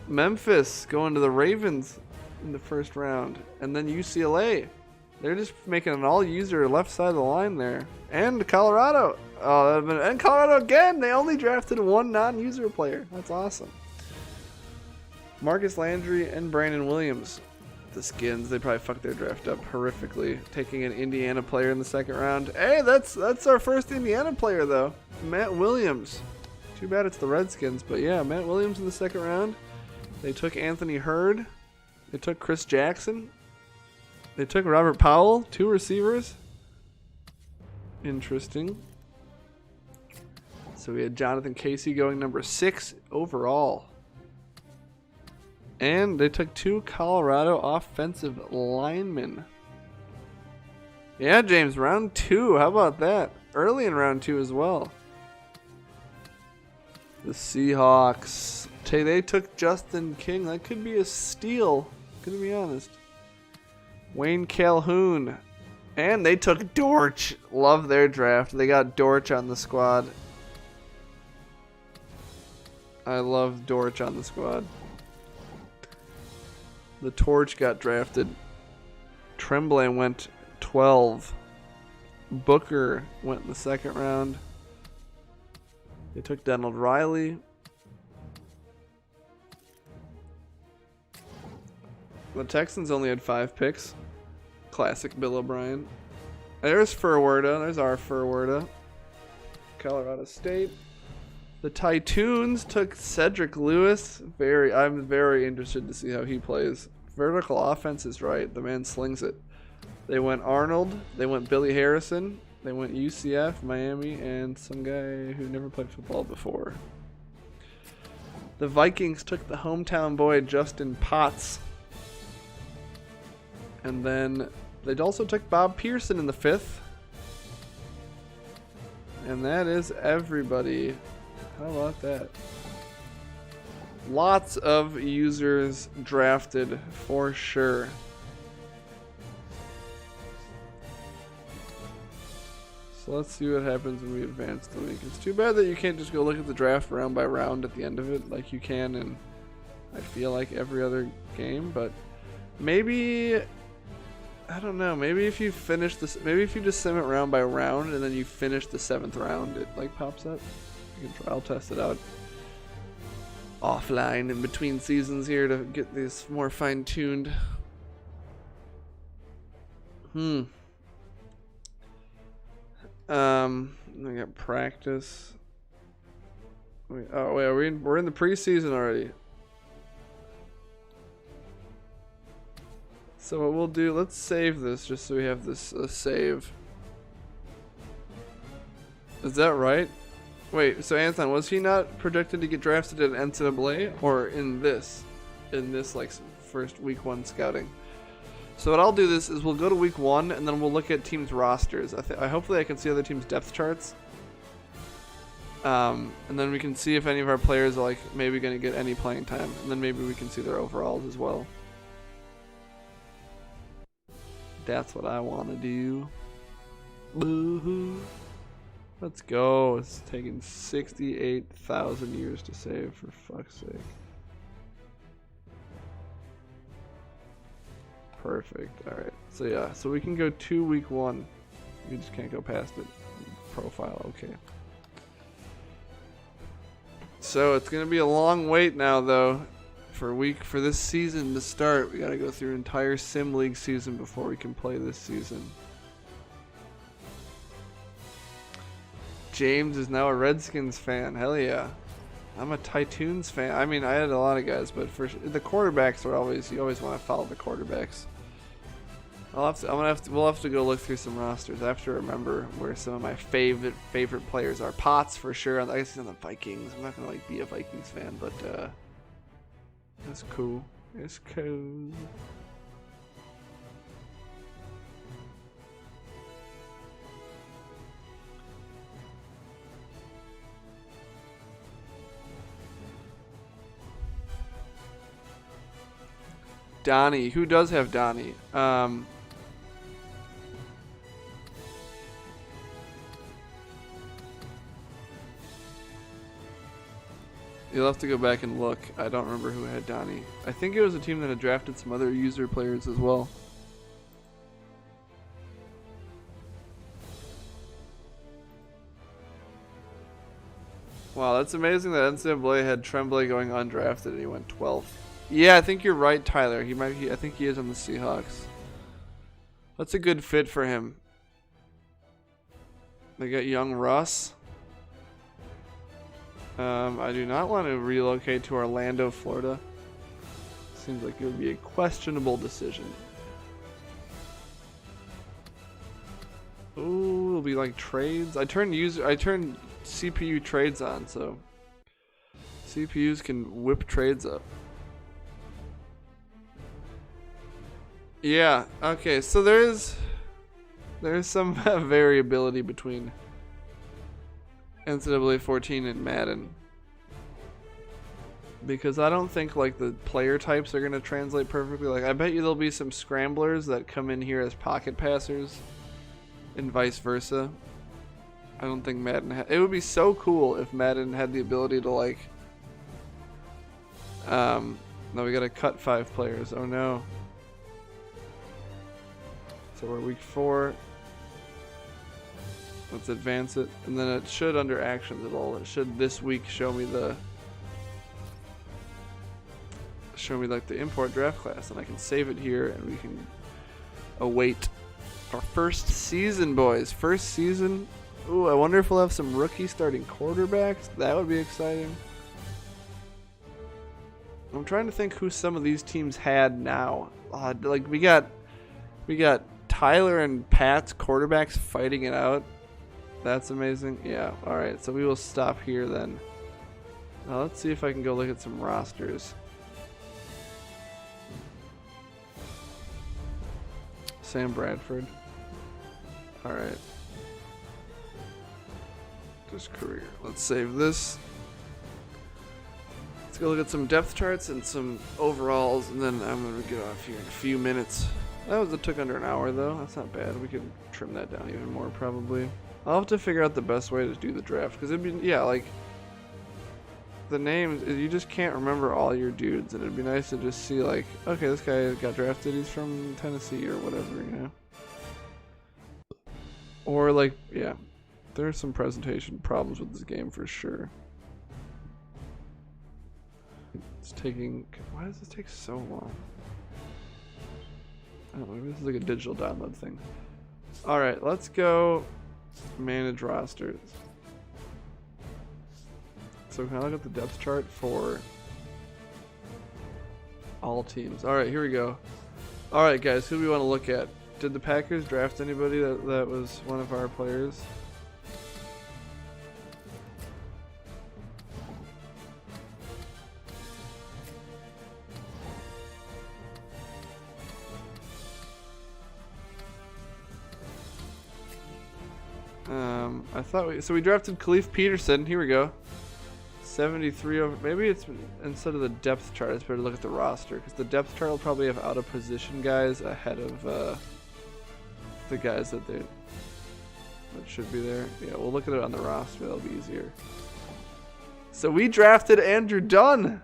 Memphis going to the Ravens in the 1st round. And then UCLA. They're just making an all-user left side of the line there. And Colorado. Oh, and Colorado again. They only drafted 1 non-user player. That's awesome. Marcus Landry and Brandon Williams. The Skins, they probably fucked their draft up horrifically. Taking an Indiana player in the 2nd round. Hey, that's our first Indiana player, though. Matt Williams. Too bad it's the Redskins, but yeah, Matt Williams in the 2nd round. They took Anthony Hurd. They took Chris Jackson. They took Robert Powell, 2 receivers. Interesting. So we had Jonathan Casey going number 6 overall. And they took 2 Colorado offensive linemen. Yeah, James, round 2. How about that? Early in round 2 as well. The Seahawks. They took Justin King. That could be a steal. Gonna be honest. Wayne Calhoun. And they took Dortch. Love their draft. They got Dortch on the squad. I love Dortch on the squad. The Torch got drafted. Tremblay went 12. Booker went in the 2nd round. They took Donald Riley. The Texans only had 5 picks. Classic Bill O'Brien. There's Furwerda. There's our Furwerda. Colorado State. The Titans took Cedric Lewis. I'm very interested to see how he plays. Vertical offense is right. The man slings it. They went Arnold. They went Billy Harrison. They went UCF, Miami, and some guy who never played football before. The Vikings took the hometown boy Justin Potts. And then they also took Bob Pearson in the 5th. And that is everybody. How about that? Lots of users drafted for sure. So let's see what happens when we advance the week. It's too bad that you can't just go look at the draft round by round at the end of it like you can in, I feel like, every other game. But maybe, I don't know, maybe if you finish this, maybe if you just sim it round by round and then you finish the 7th round, it like pops up. You can try, I'll test it out offline in between seasons here to get this more fine-tuned. I got practice. We're in the preseason already. So what we'll do, let's save this just so we have this save. Is that right? Wait, so Anton, was he not projected to get drafted at NCAA or in this like first week 1 scouting? So what I'll do this is we'll go to week 1 and then we'll look at teams' rosters. Hopefully I can see other teams' depth charts. And then we can see if any of our players are like maybe going to get any playing time, and then maybe we can see their overalls as well. That's what I want to do. Boo-hoo. Let's go. It's taken 68,000 years to save, for fuck's sake. Perfect. Alright. So yeah, so we can go to week 1. We just can't go past it. Profile, okay. So it's gonna be a long wait now though for this season to start. We gotta go through an entire Sim League season before we can play this season. James is now a Redskins fan. Hell yeah. I'm a Titans fan. I mean, I had a lot of guys, but for the quarterbacks are always, you always want to follow the quarterbacks. We'll have to go look through some rosters. I have to remember where some of my favorite players are. Potts for sure. I guess he's on the Vikings. I'm not gonna like be a Vikings fan, but that's cool. It's cool. Donnie. Who does have Donnie? You'll have to go back and look. I don't remember who had Donnie. I think it was a team that had drafted some other user players as well. Wow, that's amazing that NCAA had Tremblay going undrafted and he went 12th. Yeah, I think you're right, Tyler. I think he is on the Seahawks. That's a good fit for him. They got young Russ. I do not want to relocate to Orlando, Florida. Seems like it would be a questionable decision. Ooh, it'll be like trades. I turned CPU trades on, so CPUs can whip trades up. Yeah, okay, so there's some variability between NCAA 14 and Madden. Because I don't think like the player types are going to translate perfectly. Like I bet you there'll be some scramblers that come in here as pocket passers and vice versa. I don't think Madden it would be so cool if Madden had the ability to like no, we got to cut 5 players. Oh no. So we're week 4. Let's advance it, and then it should under actions at all. It should this week show me like the import draft class, and I can save it here, and we can await our first season, boys. First season. Ooh, I wonder if we'll have some rookie starting quarterbacks. That would be exciting. I'm trying to think who some of these teams had now. Like we got Tyler and Pat's quarterbacks fighting it out. That's amazing. Yeah. All right. So we will stop here then. Now let's see if I can go look at some rosters. Sam Bradford. All right. Just career. Let's save this. Let's go look at some depth charts and some overalls, and then I'm gonna get off here in a few minutes. It took under an hour though. That's not bad. We could trim that down even more probably. I'll have to figure out the best way to do the draft, because it'd be, yeah, like the names, you just can't remember all your dudes, and it'd be nice to just see like, okay, this guy got drafted, he's from Tennessee or whatever, you know. Or like, yeah, there's some presentation problems with this game for sure. It's taking, why does this take so long? I don't know, maybe this is like a digital download thing. All right, let's go manage rosters. So can I look at the depth chart for all teams? All right, here we go. All right, guys, who do we want to look at? Did the Packers draft anybody that was one of our players? I thought we drafted Khalif Peterson. Here we go. 73 over. Maybe it's instead of the depth chart, it's better to look at the roster, because the depth chart will probably have out of position guys ahead of the guys that should be there. Yeah, we'll look at it on the roster. That'll be easier. So we drafted Andrew Dunn.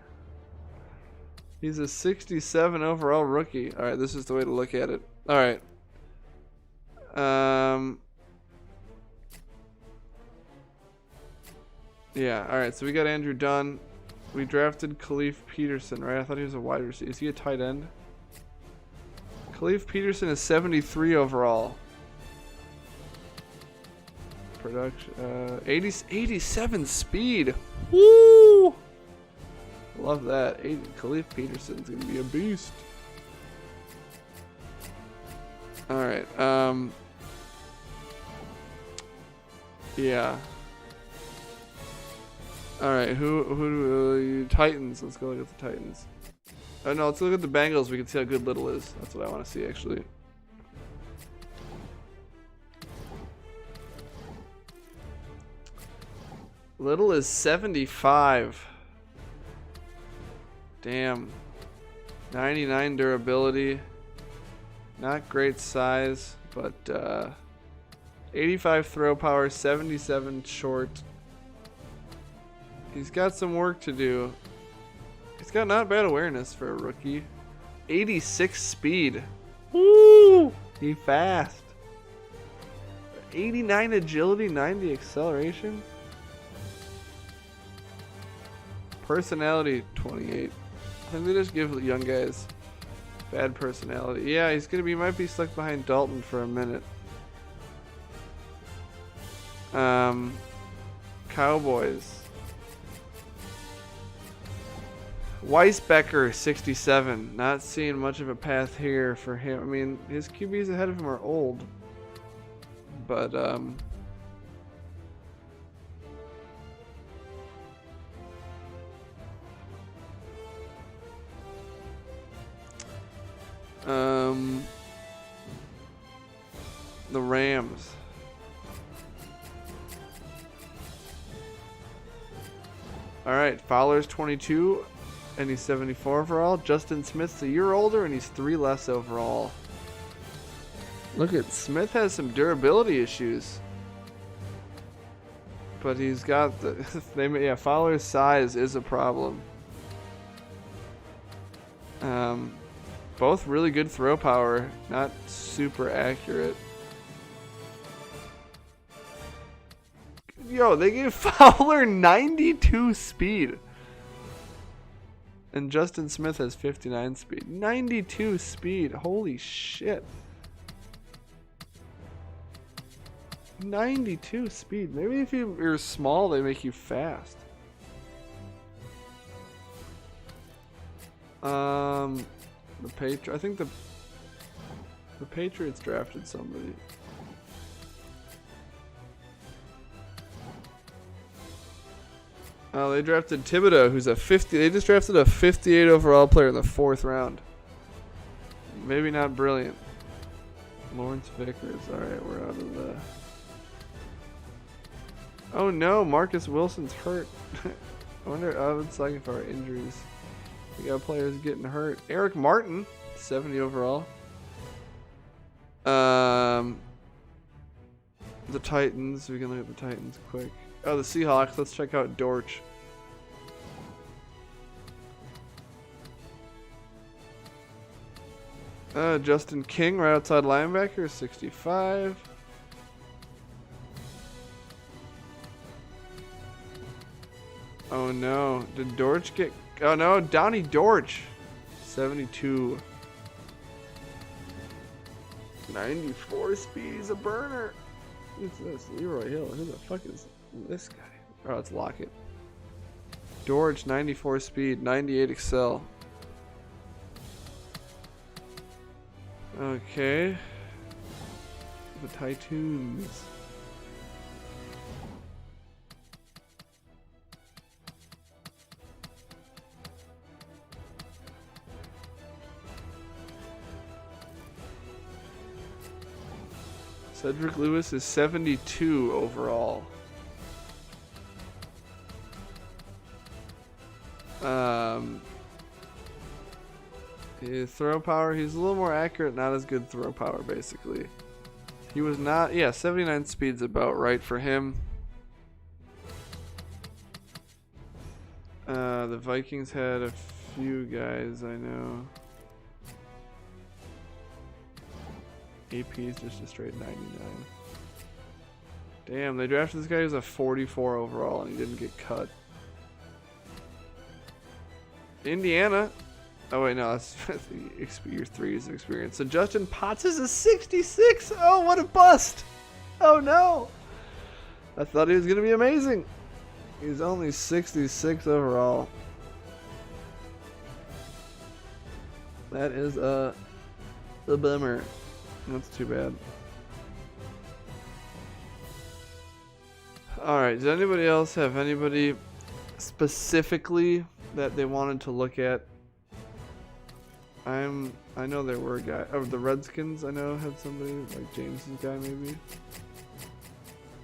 He's a 67 overall rookie. All right, this is the way to look at it. All right. Yeah, alright, so we got Andrew Dunn. We drafted Khalif Peterson, right? I thought he was a wide receiver. Is he a tight end? Khalif Peterson is 73 overall. Production, 87 speed. Woo! Love that. Khalif Peterson's gonna be a beast. Alright, yeah. Alright, who Titans. Let's go look at the Titans. Oh no, let's look at the Bengals. We can see how good Little is. That's what I want to see, actually. Little is 75. Damn. 99 durability. Not great size, but 85 throw power, 77 short. He's got some work to do. He's got not bad awareness for a rookie. 86 speed. Woo! He fast. 89 agility, 90 acceleration. Personality, 28. I think they just give young guys bad personality. Yeah, he's gonna be, might be stuck behind Dalton for a minute. Cowboys. Weisbecker, 67. Not seeing much of a path here for him. I mean, his QBs ahead of him are old. But, The Rams. All right, Fowler's 22, and he's 74 overall. Justin Smith's a year older, and he's 3 less overall. Look at Smith has some durability issues, but he's got the yeah. Fowler's size is a problem. Both really good throw power, not super accurate. Yo, they gave Fowler 92 speed. And Justin Smith has 59 speed. 92 speed. Holy shit. 92 speed. Maybe if you're small, they make you fast. I think the Patriots drafted somebody. Oh, they drafted Thibodeau, who's a 50. They just drafted a 58 overall player in the 4th round. Maybe not brilliant. Lawrence Vickers. All right, we're out of the. Oh no, Marcus Wilson's hurt. I wonder. Oh, it's like if our injuries. We got players getting hurt. Eric Martin, 70 overall. The Titans. We can look at the Titans quick. Oh, the Seahawks. Let's check out Dortch. Justin King, right outside linebacker, 65. Oh no, did Dortch get... Oh no, Donnie Dortch, 72. 94 speed, he's a burner. Who's this? Leroy Hill. Who the fuck is this guy? Oh, it's Lockett. Dortch, 94 speed, 98 excel. Okay. The Titans. Cedric Lewis is 72 overall. His throw power, he's a little more accurate, not as good throw power, basically. He was not, yeah, 79 speed's about right for him. The Vikings had a few guys, I know. AP's just a straight 99. Damn, they drafted this guy who's a 44 overall and he didn't get cut. Indiana. Oh wait, no, that's year 3 is experience. So Justin Potts is a 66. Oh, what a bust! Oh no! I thought he was gonna be amazing. He's only 66 overall. That is a bummer. That's too bad. Alright, does anybody else have anybody specifically that they wanted to look at? I know there were guys. Oh, the Redskins I know had somebody, like James's guy maybe.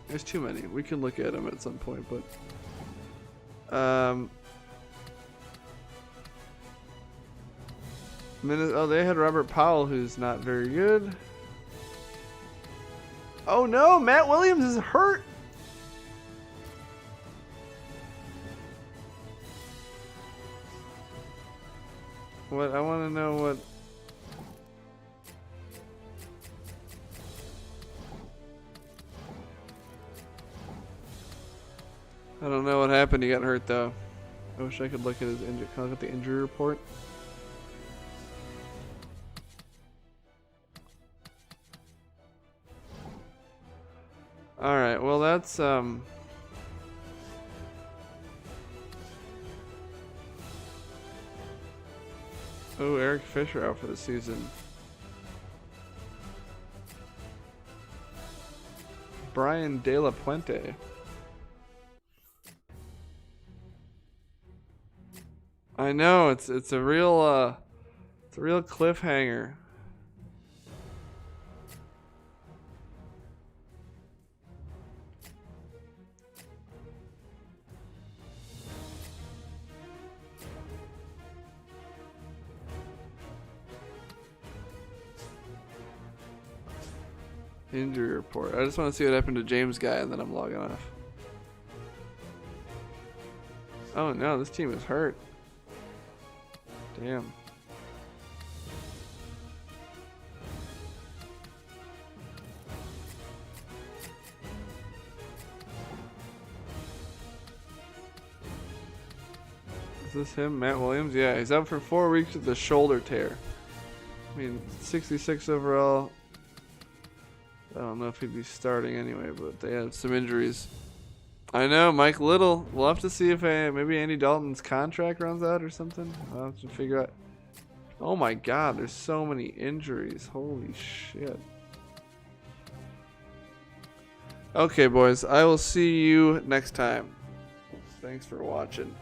There's too many. We can look at them at some point, but oh, they had Robert Powell, who's not very good. Oh no, Matt Williams is hurt. What I want to know what. I don't know what happened. He got hurt though. I wish I could look at his injury. Can I look at the injury report? All right. Well, that's Oh, Eric Fisher out for the season. Brian De La Puente. I know it's a real cliffhanger. Injury report. I just want to see what happened to James Guy, and then I'm logging off. Oh no, this team is hurt. Damn. Is this him, Matt Williams? Yeah, he's out for 4 weeks with a shoulder tear. I mean, 66 overall. I don't know if he'd be starting anyway, but they had some injuries. I know, Mike Little. We'll have to see if maybe Andy Dalton's contract runs out or something. I'll have to figure out. Oh my god, there's so many injuries. Holy shit. Okay, boys. I will see you next time. Thanks for watching.